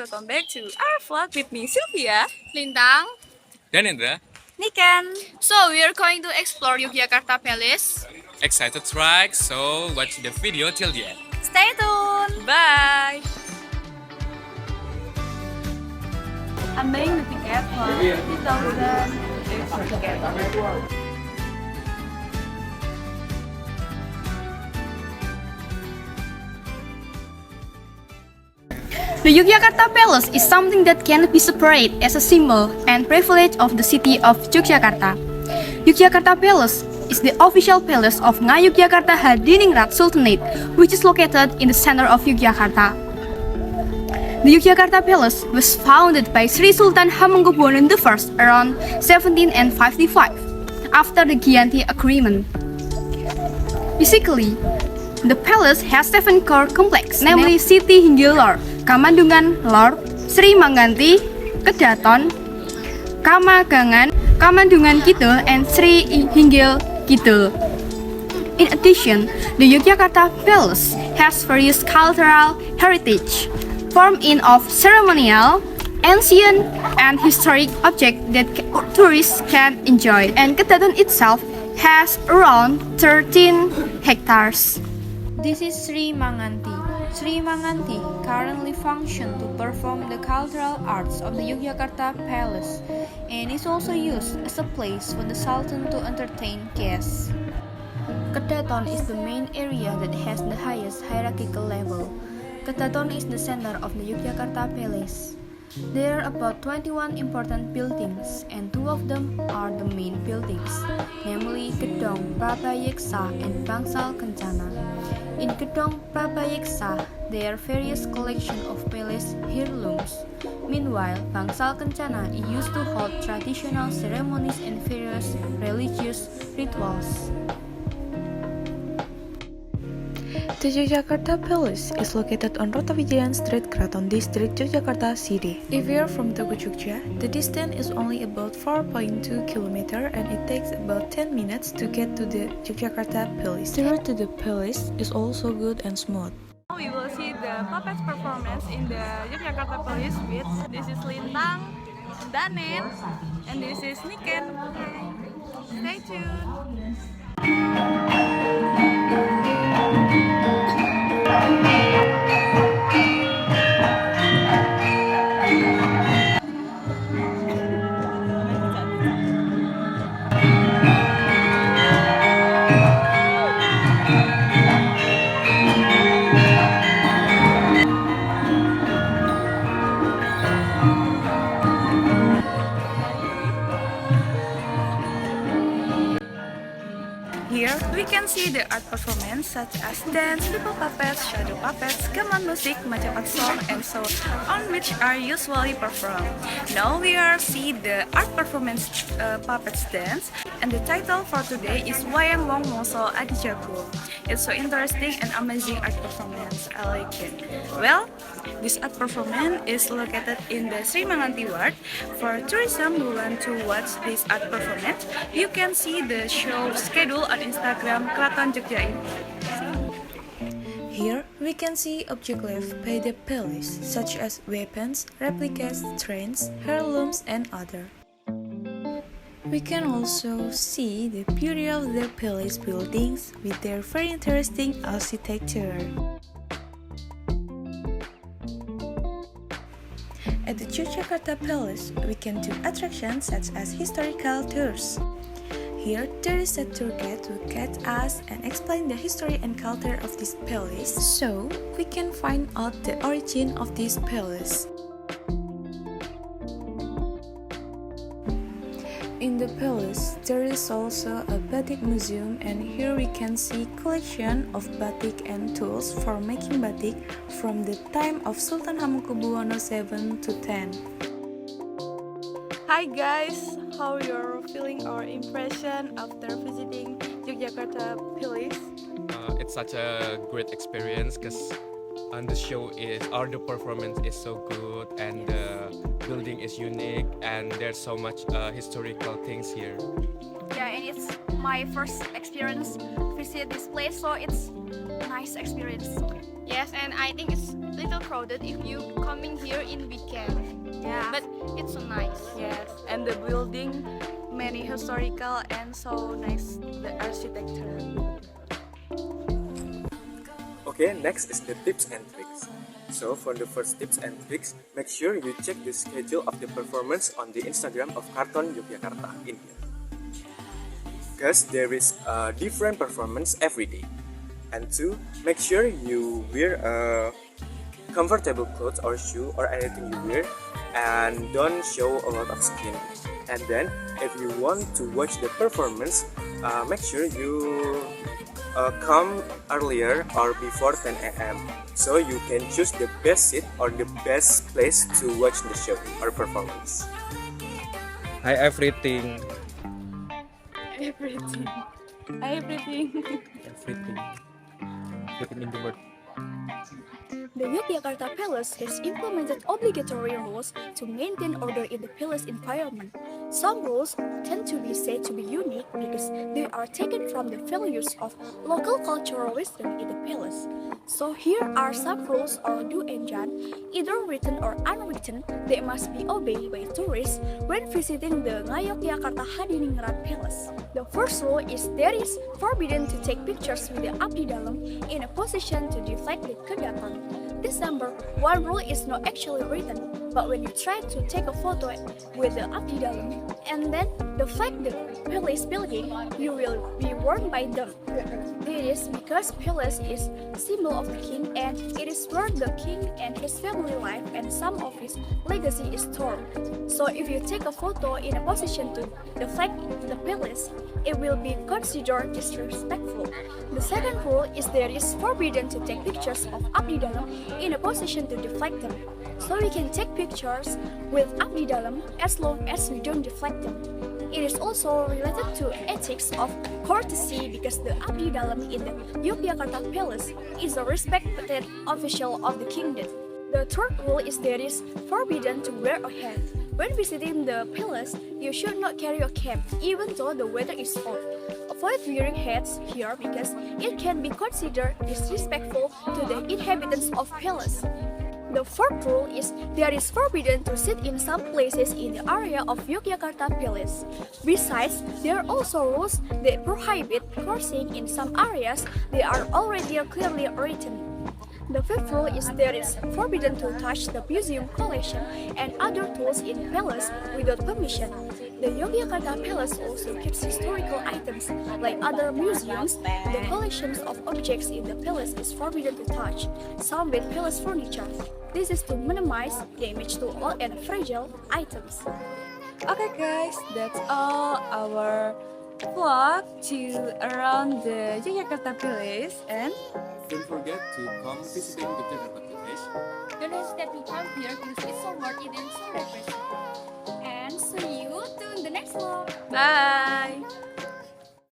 welcome back to our vlog with me, Silvia, Lintang, Danendra, Niken. so we are going to explore Yogyakarta Palace. excited to try, so watch the video till the end. Stay tuned. Bye. I'm buying the ticket for 50,000 ticket. The Yogyakarta Palace is something that cannot be separated as a symbol and privilege of the city of Yogyakarta. Yogyakarta Palace is the official palace of Yogyakarta Hadiningrat Sultanate, which is located in the center of Yogyakarta. The Yogyakarta Palace was founded by Sri Sultan Hamengkubuwono I around 1755 after the Giyanti Agreement. Basically, the palace has 7 core complexes, namely Siti Hinggil Lor, Kamandungan Lor, Sri Mangganti, Kedaton, Kamagangan, Kamandungan Kidul, and Sri Hinggil Kidul. In addition, the Yogyakarta Palace has various cultural heritage, formed in of ceremonial, ancient, and historic objects that tourists can enjoy. And Kedaton itself has around 13 hectares. This is Sri Mangganti. Sri Mangganti currently functions to perform the cultural arts of the Yogyakarta Palace and is also used as a place for the Sultan to entertain guests. Kedaton is the main area that has the highest hierarchical level. Kedaton is the center of the Yogyakarta Palace. There are about 21 important buildings, and 2 of them are the main buildings, namely Gedong Prabayeksa and Bangsal Kencana. In Gedong Prabayeksa, there are various collections of palace heirlooms. Meanwhile, Bangsal Kencana used to hold traditional ceremonies and various religious rituals. The Yogyakarta Palace is located on Rotavijayan Street, Kraton District, Yogyakarta City. If you are from Tugu Jogja, the distance is only about 4.2 km and it takes about 10 minutes to get to the Yogyakarta Palace. The road to the palace is also good and smooth. Now we will see the puppet performance in the Yogyakarta Palace with this is Lintang, Danendra, and this is Niken. Stay tuned. Here we can see the art performance such as dance, people puppets, shadow puppets, gamelan music, macapat song, and so on, which are usually performed. Now we are see the art performance puppets dance, and the title for today is Wayang Wong Moso Adijago. It's so interesting and amazing art performance. I like it. Well, this art performance is located in the Sri Mangganti Ward. For tourism who want to watch this art performance, you can see the show schedule on Instagram Kraton Jogja. Here we can see objects left by the palace, such as weapons, replicas, trains, heirlooms, and other. We can also see the beauty of the palace buildings with their very interesting architecture. At the Yogyakarta Palace, we can do attractions such as historical tours. Here, there is a tour guide to guide us and explain the history and culture of this palace, so we can find out the origin of this palace. In the palace, there is also a batik museum, and here we can see collection of batik and tools for making batik from the time of Sultan Hamengkubuwono 7 to 10. Hi guys, how you're feeling or impression after visiting Yogyakarta Palace? It's such a great experience because the show is, or the performance is so good, and the building is unique, and there's so much historical things here. Yeah, and it's my first experience visit this place, so it's nice experience. Yes, and I think it's little crowded if you coming here in weekend. Yeah. But it's so nice. Yes, and the building, many historical and so nice the architecture. Okay, next is the tips and tricks. So for the first tips and tricks, make sure you check the schedule of the performance on the Instagram of Kraton Yogyakarta in here. Because there is a different performance every day. And two, make sure you wear a comfortable clothes or shoe or anything you wear and don't show a lot of skin. And then if you want to watch the performance, make sure you come earlier or before 10 a.m. so you can choose the best seat or the best place to watch the show or performance. Hi everything. Everything. Everything. Everything. Everything in the world. The Yogyakarta Palace has implemented obligatory rules to maintain order in the palace environment. Some rules tend to be said to be unique because they are taken from the values of local cultural wisdom in the palace. So here are some rules or do and don't, either written or unwritten, that must be obeyed by tourists when visiting the Yogyakarta Hadiningrat Palace. The first rule is that it is forbidden to take pictures with the abdi dalam in a position to deflect the kegiatan. This number one rule is not actually written, but when you try to take a photo with the abdi dalam and then deflect the palace building, you will be warned by them. This is because palace is symbol of the king and it is where the king and his family life and some of his legacy is stored. So if you take a photo in a position to deflect the palace, it will be considered disrespectful. The second rule is that it is forbidden to take pictures of abdi dalam in a position to deflect them. So we can take pictures with abdi dalam as long as we don't deflect them. It is also related to ethics of courtesy because the abdi dalam in the Yogyakarta Palace is a respected official of the kingdom. The third rule is that it is forbidden to wear a hat. When visiting the palace, you should not carry a cap even though the weather is hot. Avoid wearing hats here because it can be considered disrespectful to the inhabitants of palace. The fourth rule is that it is forbidden to sit in some places in the area of Yogyakarta Palace. Besides, there are also rules that prohibit crossing in some areas that are already clearly written. The fifth rule is that it is forbidden to touch the museum collection and other tools in palace without permission. The Yogyakarta Palace also keeps historical items like other museums. The collections of objects in the palace is forbidden to touch, some with palace furniture. This is to minimize damage to old and fragile items. Okay guys, that's all our vlog to around the Yogyakarta Palace and Don't forget to come visiting the Yogyakarta Palace. Don't hesitate to come here because it's so worth it and so refreshing. And see you to the next vlog. bye!